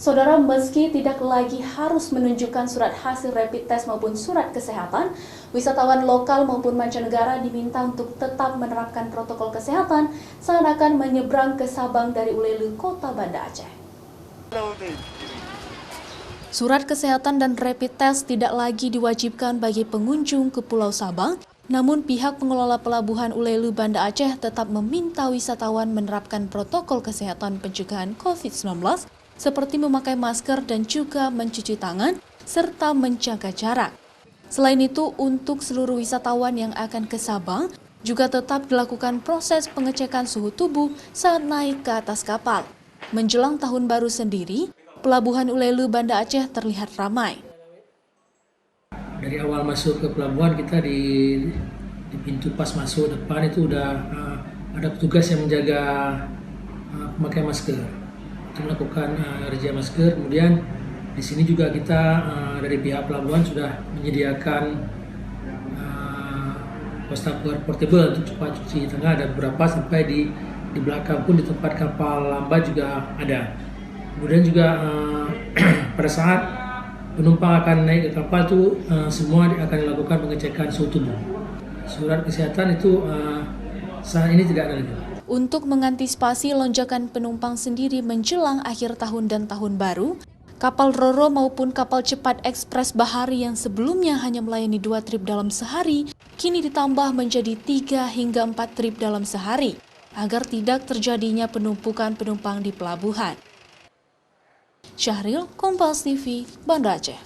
Saudara, meski tidak lagi harus menunjukkan surat hasil rapid test maupun surat kesehatan, wisatawan lokal maupun mancanegara diminta untuk tetap menerapkan protokol kesehatan saat akan menyeberang ke Sabang dari Ulelu, Kota Banda Aceh. Surat kesehatan dan rapid test tidak lagi diwajibkan bagi pengunjung ke Pulau Sabang, namun pihak pengelola pelabuhan Ulelu, Banda Aceh tetap meminta wisatawan menerapkan protokol kesehatan pencegahan COVID-19 seperti memakai masker dan juga mencuci tangan, serta menjaga jarak. Selain itu, untuk seluruh wisatawan yang akan ke Sabang, juga tetap dilakukan proses pengecekan suhu tubuh saat naik ke atas kapal. Menjelang tahun baru sendiri, pelabuhan Ulelu, Banda Aceh terlihat ramai. Dari awal masuk ke pelabuhan, kita di pintu pas masuk depan itu udah ada petugas yang menjaga memakai masker. Kita melakukan razia masker. Kemudian di sini juga kita dari pihak pelabuhan sudah menyediakan wastafel portable untuk cepat cuci tangan. Ada beberapa sampai di belakang pun di tempat kapal lambat juga ada. Kemudian juga pada saat penumpang akan naik ke kapal itu semua akan dilakukan pengecekan suhu tubuh. Surat kesehatan itu saat ini tidak ada lagi. Untuk mengantisipasi lonjakan penumpang sendiri menjelang akhir tahun dan tahun baru, kapal Roro maupun kapal cepat ekspres bahari yang sebelumnya hanya melayani 2 trip dalam sehari, kini ditambah menjadi 3 hingga 4 trip dalam sehari, agar tidak terjadinya penumpukan penumpang di pelabuhan. Syahril, Kompas TV, Banda Aceh.